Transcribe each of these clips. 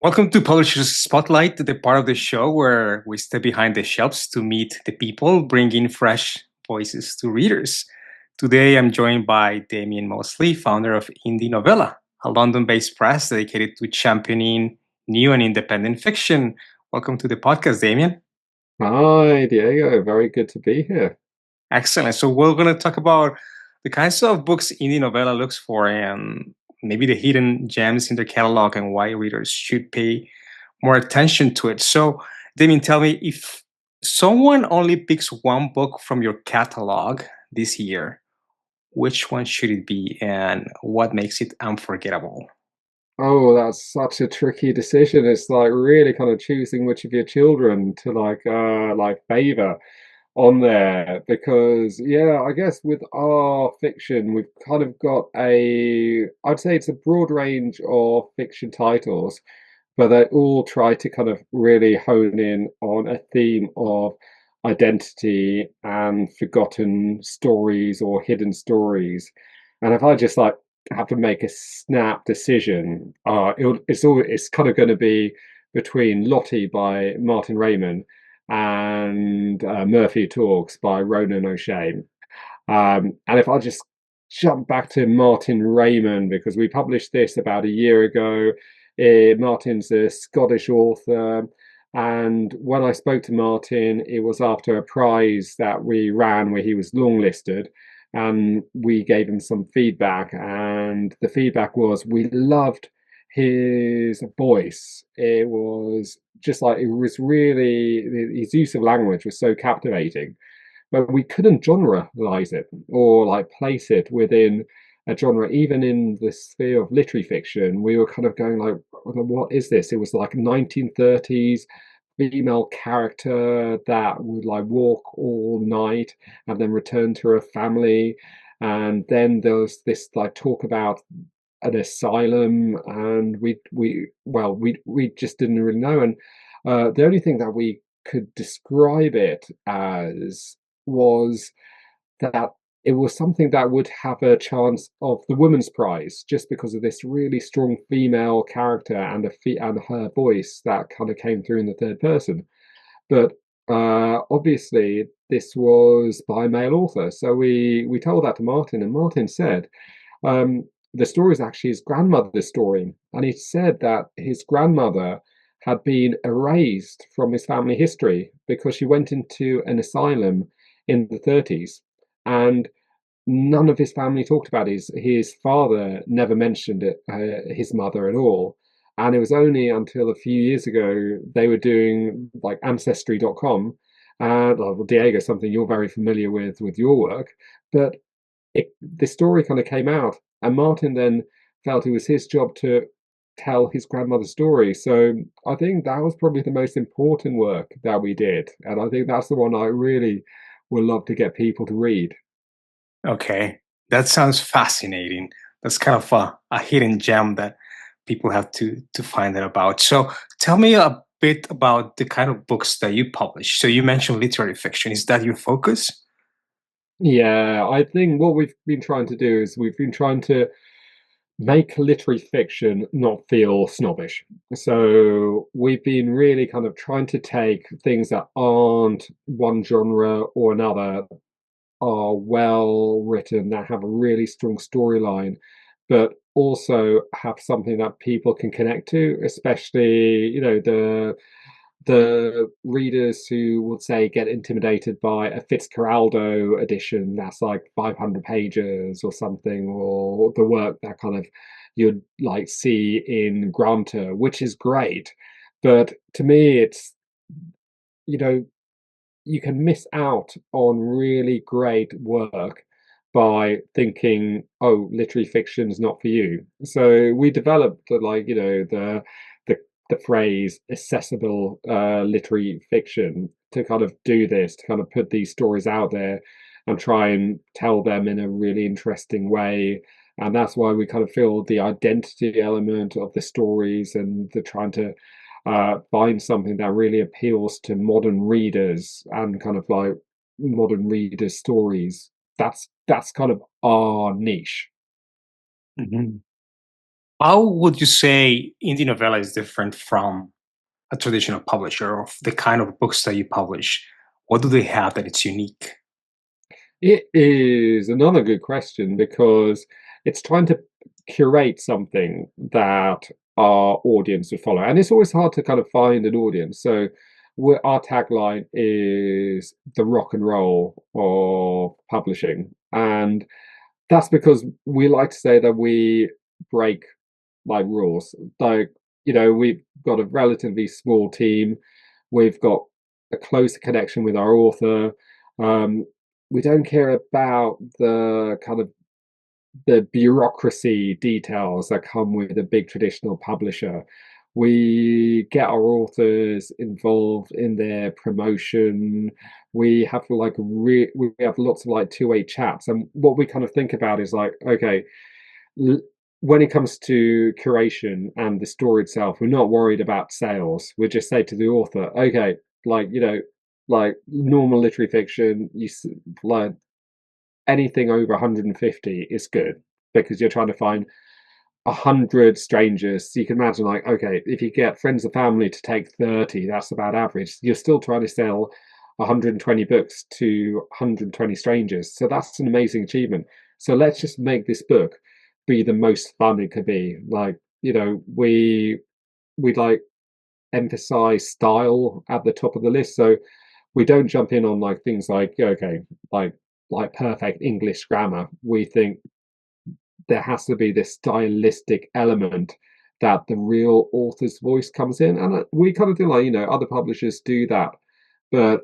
Welcome to Publishers Spotlight, the part of the show where we step behind the shelves to meet the people, bringing fresh voices to readers. Today, I'm joined by Damien Mosley, founder of Indie Novella, a London based press dedicated to championing new and independent fiction. Welcome to the podcast, Damien. Hi, Diego. Very good to be here. Excellent. So, we're going to talk about the kinds of books Indie Novella looks for and maybe the hidden gems in the catalog and why readers should pay more attention to it. So, Damien, tell me if someone only picks one book from your catalog this year, which one should it be and what makes it unforgettable? Oh, that's such a tricky decision. It's like really kind of choosing which of your children to like favor on there because yeah, I guess with our fiction, we've kind of got I'd say it's a broad range of fiction titles, but they all try to kind of really hone in on a theme of identity and forgotten stories or hidden stories. And if I just like have to make a snap decision, it's kind of going to be between Lottie by Martin Raymond and Murphy Talks by Ronan O'Shea. And if I just jump back to Martin Raymond, because we published this about a year ago. Martin's a Scottish author. And when I spoke to Martin, it was after a prize that we ran where he was longlisted. And we gave him some feedback. And the feedback was we loved his voice. It was just like, it was really, his use of language was so captivating, but we couldn't genreize it or like place it within a genre. Even in the sphere of literary fiction, we were kind of going like, what is this? It was like 1930s female character that would like walk all night and then return to her family. And then there was this like talk about an asylum, and we just didn't really know. And the only thing that we could describe it as was that it was something that would have a chance of the Women's Prize just because of this really strong female character and and her voice that kind of came through in the third person. But obviously, this was by a male author, so we told that to Martin, and Martin said um, the story is actually his grandmother's story, and he said that his grandmother had been erased from his family history because she went into an asylum in the 30s, and none of his family talked about his father never mentioned it, his mother at all. And it was only until a few years ago they were doing like ancestry.com, and well, Diego, something you're very familiar with your work, but the story kind of came out, and Martin then felt it was his job to tell his grandmother's story. So I think that was probably the most important work that we did, and I think that's the one I really would love to get people to read. Okay, that sounds fascinating. That's kind of a hidden gem that people have to find out about. So tell me a bit about the kind of books that you publish. So you mentioned literary fiction. Is that your focus? Yeah, I think what we've been trying to do is we've been trying to make literary fiction not feel snobbish. So we've been really kind of trying to take things that aren't one genre or another, are well written, that have a really strong storyline, but also have something that people can connect to, especially, the readers who would say get intimidated by a Fitzcarraldo edition that's like 500 pages or something, or the work that kind of you'd like see in Granta, which is great. But to me, it's, you know, you can miss out on really great work by thinking, oh, literary fiction is not for you. So we developed the the phrase accessible literary fiction to kind of do this, to kind of put these stories out there and try and tell them in a really interesting way. And that's why we kind of feel the identity element of the stories and the trying to find something that really appeals to modern readers and kind of like modern readers' stories. That's kind of our niche. Mhm. How would you say indie novella is different from a traditional publisher of the kind of books that you publish? What do they have that it's unique? It is another good question because it's trying to curate something that our audience would follow. And it's always hard to kind of find an audience. So our tagline is the rock and roll of publishing. And that's because we like to say that we break like rules. Like, we've got a relatively small team. We've got a close connection with our author. Um, we don't care about the kind of the bureaucracy details that come with a big traditional publisher. We get our authors involved in their promotion. We have we have lots of like two-way chats, and what we kind of think about is like, okay, when it comes to curation and the story itself, we're not worried about sales. We just say to the author, okay, like like normal literary fiction, like anything over 150 is good because you're trying to find 100 strangers. So you can imagine, like, okay, if you get friends and family to take 30, that's about average. You're still trying to sell 120 books to 120 strangers. So that's an amazing achievement. So let's just make this book be the most fun it could be. Like, we like emphasize style at the top of the list. So we don't jump in on like things like, okay, like perfect English grammar. We think there has to be this stylistic element that the real author's voice comes in. And we kind of do like, other publishers do that, but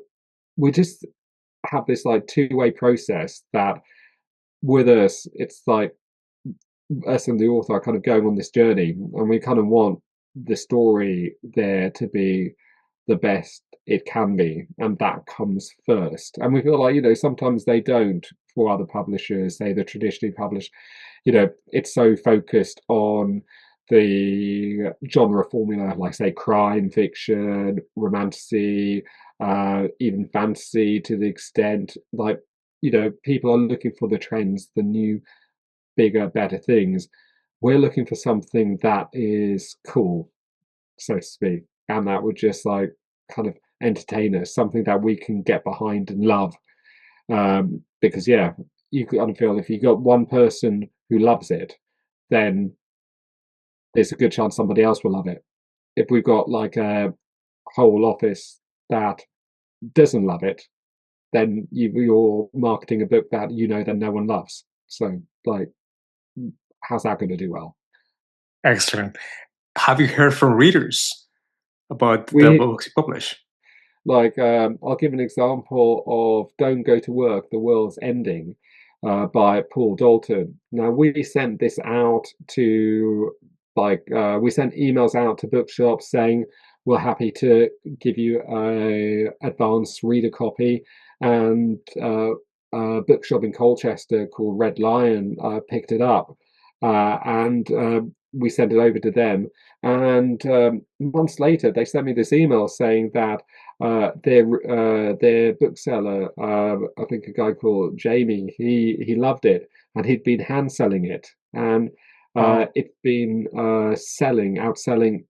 we just have this like two-way process that with us, it's like us and the author are kind of going on this journey, and we kind of want the story there to be the best it can be, and that comes first. And we feel like, sometimes they don't for other publishers, say the traditionally published, it's so focused on the genre formula, like say crime fiction, romantasy, even fantasy to the extent like, people are looking for the trends, the new, bigger, better things. We're looking for something that is cool, so to speak, and that would just like kind of entertain us, something that we can get behind and love. Because yeah, you kind of feel if you got one person who loves it, then there's a good chance somebody else will love it. If we've got like a whole office that doesn't love it, then you're marketing a book that that no one loves. So like, how's that going to do well? Excellent. Have you heard from readers about the We books you publish? Like, I'll give an example of "Don't Go to Work, The World's Ending" by Paul Dalton. Now, we sent this out to we sent emails out to bookshops saying we're happy to give you a advanced reader copy, and a bookshop in Colchester called Red Lion picked it up, and we sent it over to them. And months later, they sent me this email saying that their bookseller, I think a guy called Jamie, he loved it, and he'd been hand selling it, and Wow. it's been outselling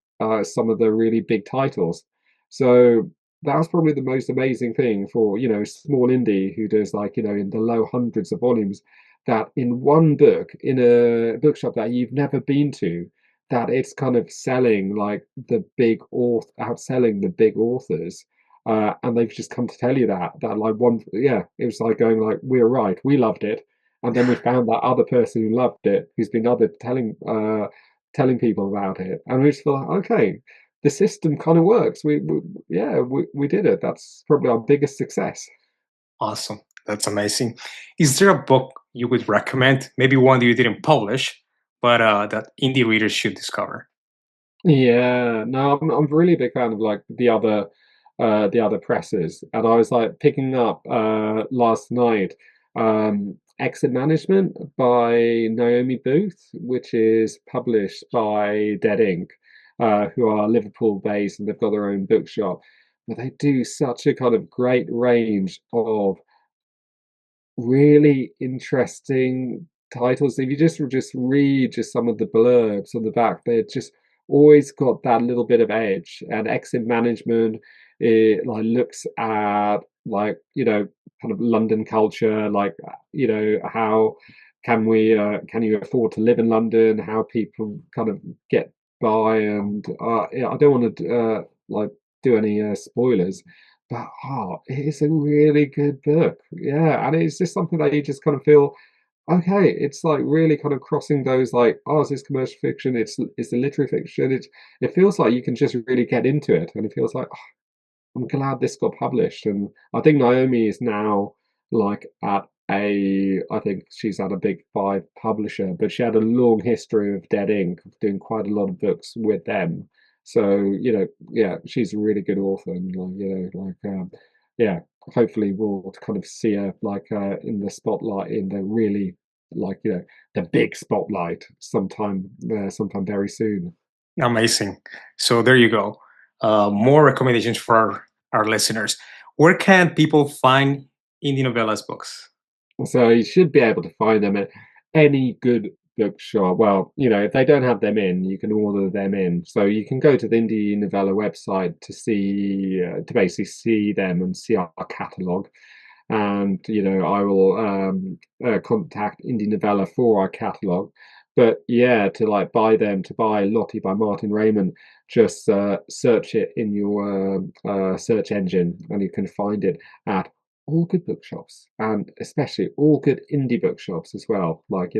some of the really big titles. So that's probably the most amazing thing for small indie who does like in the low hundreds of volumes, that in one book in a bookshop that you've never been to, that it's kind of selling like the big author, outselling the big authors, and they've just come to tell you that like one, yeah, it was like going like, we're right, we loved it, and then we found that other person who loved it, who's been other telling people about it, and we just feel like, okay, the system kind of works. Yeah, we did it. That's probably our biggest success. Awesome. That's amazing. Is there a book you would recommend? Maybe one that you didn't publish, but that indie readers should discover? Yeah, no, I'm really a big fan of like the other presses, and I was like picking up last night Exit Management by Naomi Booth, which is published by Dead Ink, who are Liverpool based and they've got their own bookshop, but they do such a kind of great range of really interesting titles. If you just read just some of the blurbs on the back, they're just always got that little bit of edge. And exit management, it like looks at like kind of London culture, like how can you afford to live in London? How people kind of get by, and yeah, I don't want to like do any spoilers, but it is a really good book. Yeah, and it's just something that you just kind of feel okay. It's like really kind of crossing those like, oh, is this commercial fiction? It's a literary fiction. It feels like you can just really get into it, and it feels like I'm glad this got published. And I think Naomi is now like at I think she's at a big five publisher, but she had a long history of Dead Ink, doing quite a lot of books with them. So, yeah, she's a really good author. And yeah, hopefully we'll kind of see her like in the spotlight, in the really like, the big spotlight sometime very soon. Amazing. So there you go. More recommendations for our listeners. Where can people find Indie Novella's books? So you should be able to find them at any good bookshop. Well, if they don't have them in, you can order them in. So you can go to the Indie Novella website to see, to basically see them and see our catalogue. And I will contact Indie Novella for our catalogue. But yeah, to like buy them, to buy Lottie by Martin Raymond, just search it in your search engine, and you can find it at all good bookshops, and especially all good indie bookshops as well. Like,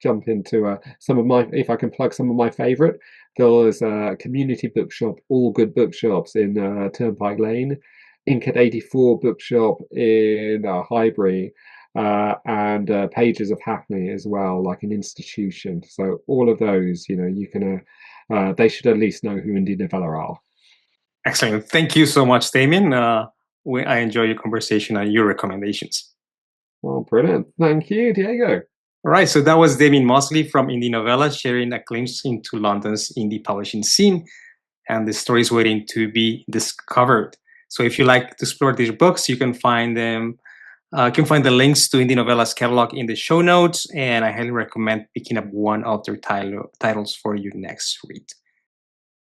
jump into some of my, if I can plug some of my favorite, there's a community bookshop, all good bookshops in Turnpike Lane, Ink at 84 bookshop in Highbury, and Pages of Hackney as well, like an institution. So all of those, you can, they should at least know who Indie Novella are. Excellent. Thank you so much, Damien. I enjoy your conversation and your recommendations. Well, brilliant. Thank you, Diego. All right, so that was Damien Mosley from Indie Novella sharing a glimpse into London's indie publishing scene and the stories waiting to be discovered. So if you like to explore these books, you can find them. You can find the links to Indie Novella's catalog in the show notes, and I highly recommend picking up one of their titles for your next read.